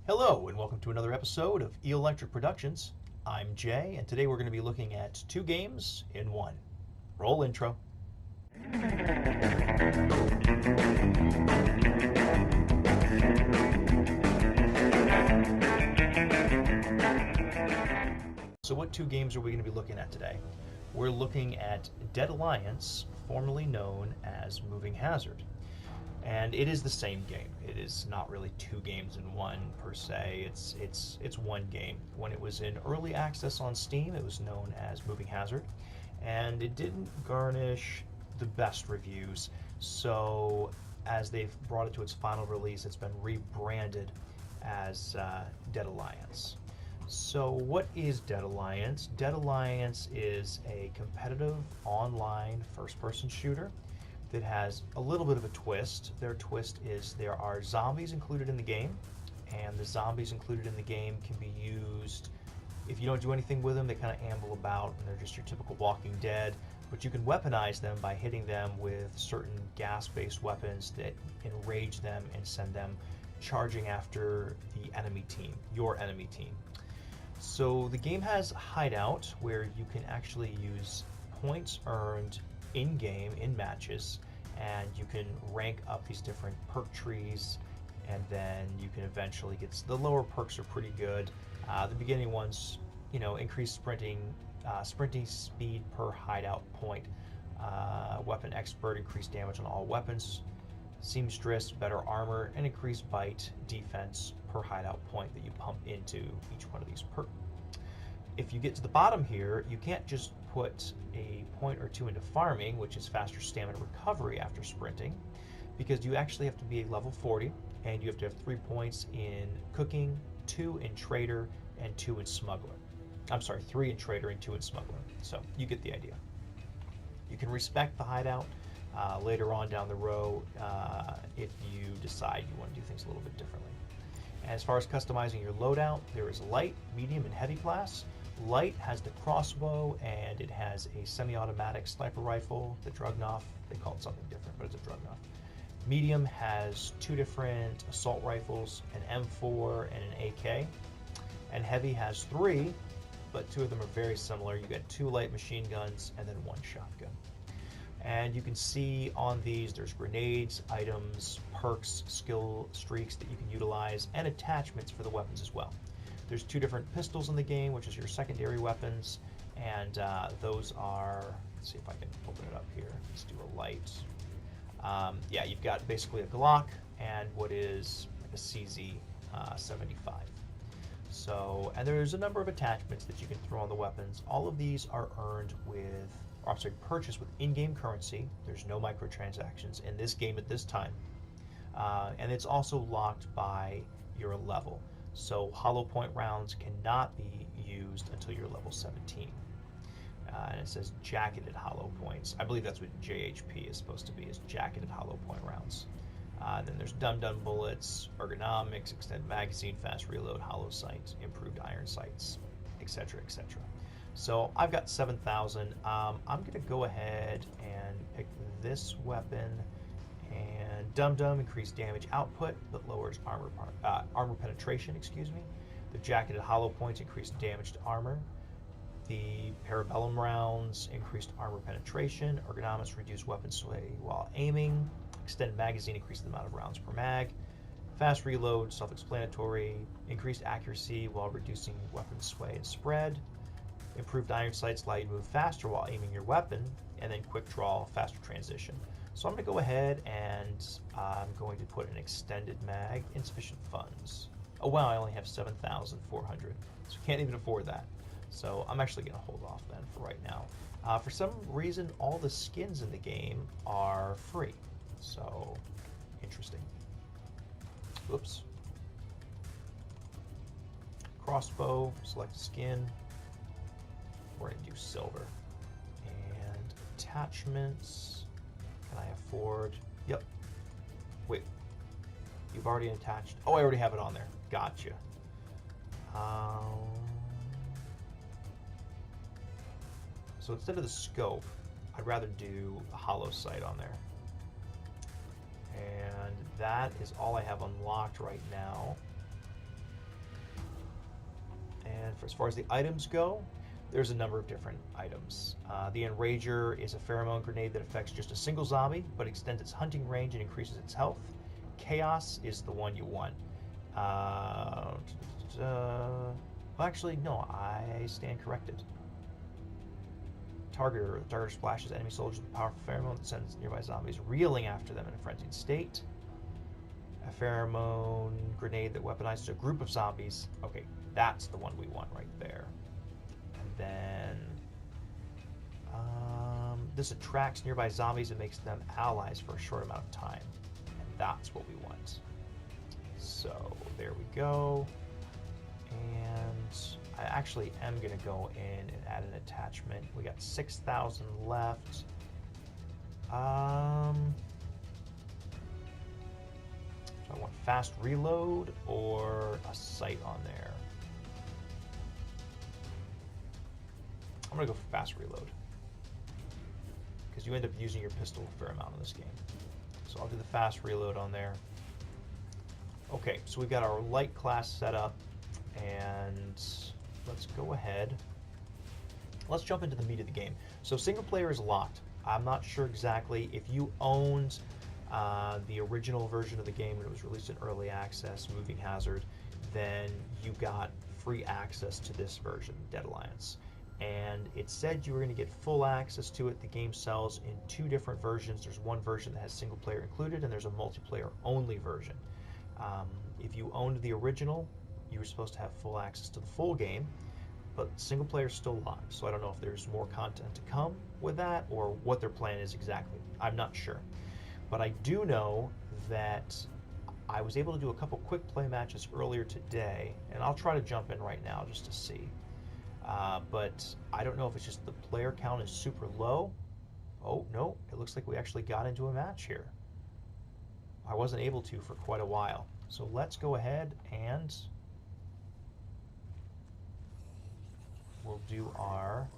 Hello, and welcome to another episode of E Electric Productions. I'm Jay, and today we're going to be looking at two games in one. Roll intro. So, what two games are we going to be looking at today? We're looking at Dead Alliance, formerly known as Moving Hazard. And it is the same game. It is not really two games in one per se. It's one game. When it was in early access on Steam, it was known as Moving Hazard, and it didn't garnish the best reviews. So as they've brought it to its final release, it's been rebranded as Dead Alliance. So what is Dead Alliance? Dead Alliance is a competitive online first-person shooter that has a little bit of a twist. Their twist is there are zombies included in the game, and the zombies included in the game can be used. If you don't do anything with them, they kind of amble about and they're just your typical Walking Dead, but you can weaponize them by hitting them with certain gas-based weapons that enrage them and send them charging after the enemy team, your enemy team. So the game has Hideout, where you can actually use points earned in-game, in matches, and you can rank up these different perk trees, and then you can eventually get the lower perks are pretty good. The beginning ones, increase sprinting speed per hideout point. Weapon expert, increased damage on all weapons. Seamstress, better armor, and increased bite defense per hideout point that you pump into each one of these perks. If you get to the bottom here, you can't just put a point or two into farming, which is faster stamina recovery after sprinting, because you actually have to be level 40, and you have to have 3 points in cooking, 2 in trader, and 2 in smuggler. I'm sorry, 3 in trader and 2 in smuggler. So you get the idea. You can respect the hideout later on down the road if you decide you want to do things a little bit differently. And as far as customizing your loadout, there is light, medium, and heavy class. Light has the crossbow, and it has a semi-automatic sniper rifle, the Drugnov. They call it something different, but it's a Drugnov. Medium has 2 different assault rifles, an M4 and an AK. And heavy has 3, but 2 of them are very similar. You get 2 light machine guns and then 1 shotgun. And you can see on these there's grenades, items, perks, skill streaks that you can utilize, and attachments for the weapons as well. There's 2 different pistols in the game, which is your secondary weapons, and those are, let's see if I can open it up here. Let's do a light. Yeah, you've got basically a Glock and what is like a CZ 75. So, and there's a number of attachments that you can throw on the weapons. All of these are earned with, or I'm sorry, purchased with in-game currency. There's no microtransactions in this game at this time. And it's also locked by your level. So hollow point rounds cannot be used until you're level 17. And it says jacketed hollow points. I believe that's what JHP is supposed to be, is jacketed hollow point rounds. Then there's dum-dum bullets, ergonomics, extended magazine, fast reload, hollow sights, improved iron sights, etc., etc. So I've got 7,000. I'm going to go ahead and pick this weapon. And Dum-Dum increased damage output, but lowers armor penetration. The jacketed hollow points increased damage to armor. The Parabellum rounds increased armor penetration. Ergonomics reduced weapon sway while aiming. Extended magazine increased the amount of rounds per mag. Fast reload, self-explanatory. Increased accuracy while reducing weapon sway and spread. Improved iron sights allow you to move faster while aiming your weapon. And then quick draw, faster transition. So I'm going to go ahead and I'm going to put an extended mag, insufficient funds. Oh wow, I only have 7,400, so can't even afford that. So I'm actually going to hold off then for right now. For some reason, all the skins in the game are free. So, interesting. Whoops. Crossbow, select skin. We're going to do silver. And attachments. Can I afford? Yep. Wait. You've already attached. Oh, I already have it on there. Gotcha. So instead of the scope, I'd rather do a hollow sight on there. And that is all I have unlocked right now. And as far as the items go, there's a number of different items. The Enrager is a pheromone grenade that affects just a single zombie, but extends its hunting range and increases its health. Chaos is the one you want. Well, actually, no, I stand corrected. Targeter splashes enemy soldiers with a powerful pheromone that sends nearby zombies reeling after them in a frenzied state. A pheromone grenade that weaponizes a group of zombies. Okay, that's the one we want right there. And then this attracts nearby zombies and makes them allies for a short amount of time. And that's what we want. So there we go. And I actually am going to go in and add an attachment. We got 6,000 left. So I want fast reload or a sight on there. I'm going to go for fast reload, because you end up using your pistol a fair amount in this game. So I'll do the fast reload on there. Okay, so we've got our light class set up, and let's go ahead. Let's jump into the meat of the game. So single player is locked. I'm not sure exactly if you owned the original version of the game when it was released in early access, Moving Hazard, then you got free access to this version, Dead Alliance. And it said you were going to get full access to it. The game sells in 2 different versions. There's one version that has single player included, and there's a multiplayer only version. If you owned the original, you were supposed to have full access to the full game, but single player is still locked. So I don't know if there's more content to come with that or what their plan is exactly. I'm not sure. But I do know that I was able to do a couple quick play matches earlier today, and I'll try to jump in right now just to see. But I don't know if it's just the player count is super low. Oh, no, it looks like we actually got into a match here. I wasn't able to for quite a while. So let's go ahead and we'll do our...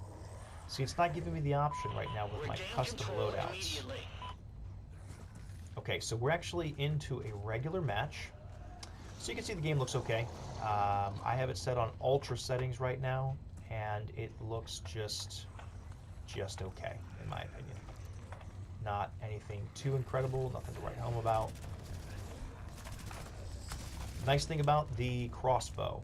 See, it's not giving me the option right now with my custom loadouts. Okay, so we're actually into a regular match. So you can see the game looks okay. I have it set on ultra settings right now, and it looks just okay, in my opinion. Not anything too incredible, nothing to write home about. Nice thing about the crossbow.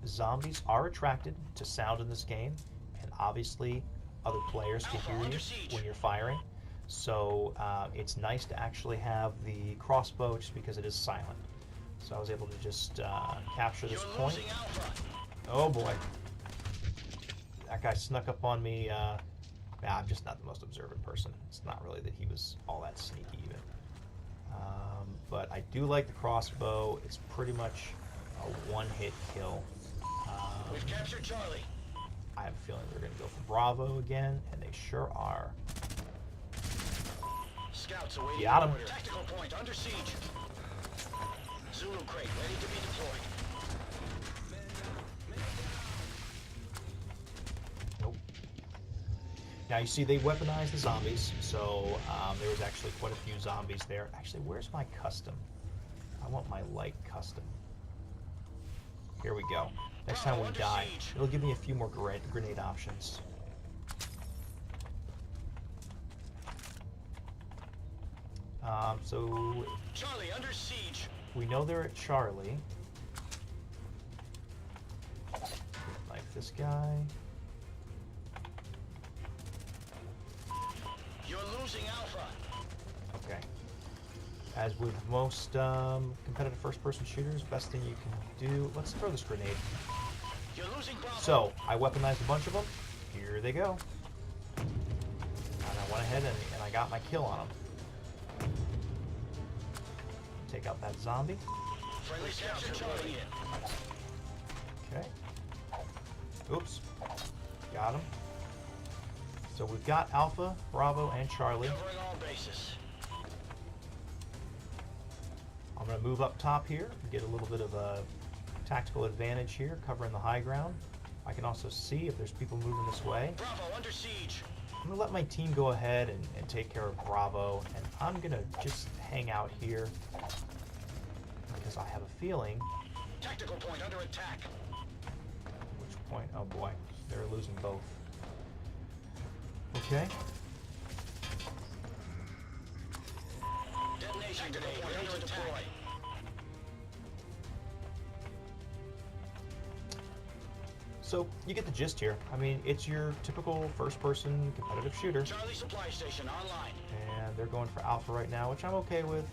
Zombies are attracted to sound in this game, and obviously other players can hear you when you're firing. So it's nice to actually have the crossbow just because it is silent. So I was able to just capture this point. Oh boy. That guy snuck up on me. I'm just not the most observant person. It's not really that he was all that sneaky even. But I do like the crossbow. It's pretty much a one-hit kill. We've captured Charlie. I have a feeling they're going to go for Bravo again, and they sure are. Scouts awaiting Got him. order. Tactical point under siege. Zulu crate ready to be deployed. Nope. Now you see they weaponized the zombies, so there was actually quite a few zombies there. Actually, where's my custom? I want my light custom. Here we go. Next time we die, it'll give me a few more grenade options. So Charlie under siege. we know they're at Charlie. Like this guy. You're losing Alpha. Okay. As with most competitive first-person shooters, best thing you can do... Let's throw this grenade. You're losing Bravo. So, I weaponized a bunch of them. Here they go. And I went ahead and I got my kill on them. Take out that zombie. Friendly scouts are Charlie in. Okay. Oops. Got him. So we've got Alpha, Bravo, and Charlie. Covering all bases. I'm going to move up top here, get a little bit of a tactical advantage here, covering the high ground. I can also see if there's people moving this way. Bravo under siege. I'm going to let my team go ahead and take care of Bravo, and I'm going to just hang out here because I have a feeling Tactical point under attack. Which point? Oh boy, they're losing both. Okay. Detonation grenade ready to deploy. So you get the gist here. I mean, it's your typical first-person competitive shooter, Charlie supply station online. and they're going for alpha right now, which I'm okay with.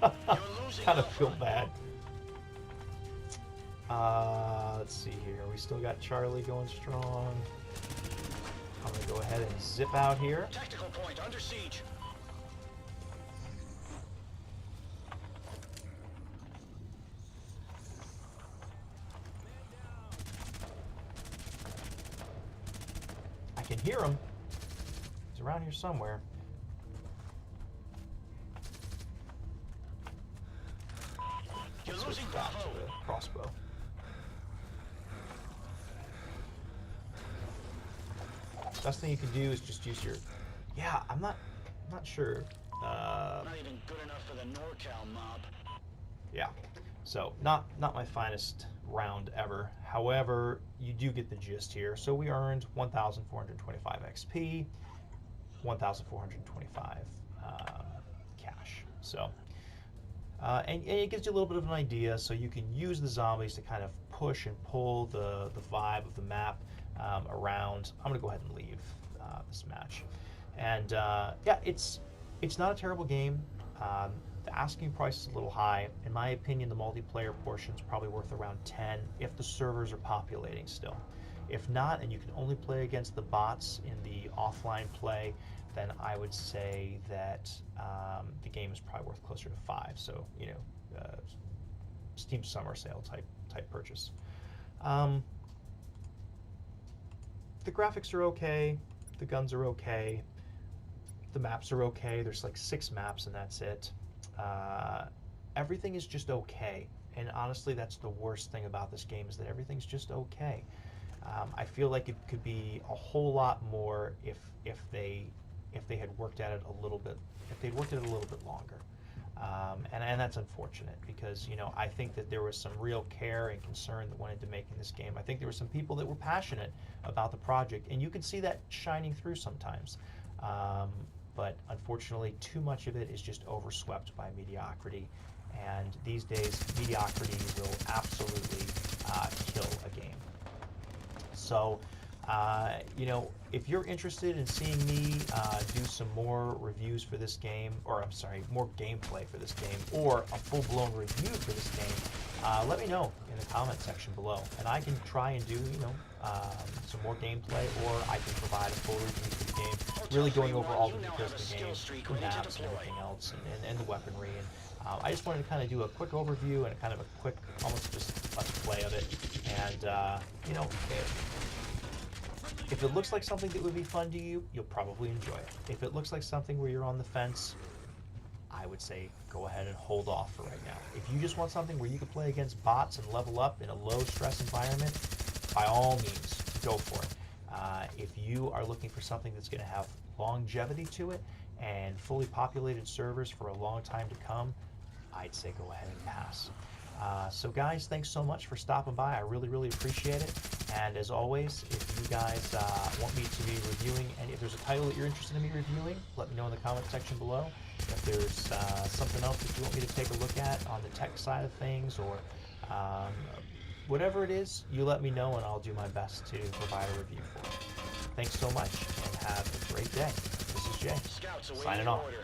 You're losing Kind of Alpha. feel bad. Let's see here. We still got Charlie going strong. I'm gonna go ahead and zip out here. Tactical point under siege. I can hear him. He's around here somewhere. You're Switch losing back Bravo. to the crossbow. Best thing you can do is just use your. Yeah, I'm not sure. Not even good enough for the NorCal mob. Yeah, so not my finest round ever. However, you do get the gist here. So we earned 1,425 XP, 1,425 cash. So. And it gives you a little bit of an idea, so you can use the zombies to kind of push and pull the vibe of the map around. I'm going to go ahead and leave this match. And yeah, it's not a terrible game. The asking price is a little high. In my opinion, the multiplayer portion is probably worth around 10 if the servers are populating still. If not, and you can only play against the bots in the offline play, then I would say that the game is probably worth closer to 5. So, you know, Steam summer sale type purchase. The graphics are okay. The guns are okay. The maps are okay. There's like 6 maps and that's it. Everything is just okay. And honestly, that's the worst thing about this game, is that everything's just okay. I feel like it could be a whole lot more if they had worked at it a little bit, if they'd worked at it a little bit longer. And that's unfortunate, because, you know, I think that there was some real care and concern that went into making this game. I think there were some people that were passionate about the project, and you can see that shining through sometimes. But unfortunately, too much of it is just overswept by mediocrity. And these days, mediocrity will absolutely kill a game. So, you know, if you're interested in seeing me do some more reviews for this game, or I'm sorry, more gameplay for this game, or a full-blown review for this game, let me know in the comment section below, and I can try and do, you know, some more gameplay, or I can provide a full review for the game, really going over all the details of the game, the maps and everything else, and the weaponry. And I just wanted to kind of do a quick overview and a kind of a quick, almost just let's play of it. And you know, if it looks like something that would be fun to you, you'll probably enjoy it. If it looks like something where you're on the fence, I would say go ahead and hold off for right now. If you just want something where you can play against bots and level up in a low-stress environment, by all means, go for it. If you are looking for something that's going to have longevity to it and fully populated servers for a long time to come, I'd say go ahead and pass. So guys, thanks so much for stopping by. I really, really appreciate it. And as always, if you guys want me to be reviewing, and if there's a title that you're interested in me reviewing, let me know in the comment section below. If there's something else that you want me to take a look at on the tech side of things, or whatever it is, you let me know and I'll do my best to provide a review for it. Thanks so much and have a great day. This is Jay, Scouts awaiting signing off. order.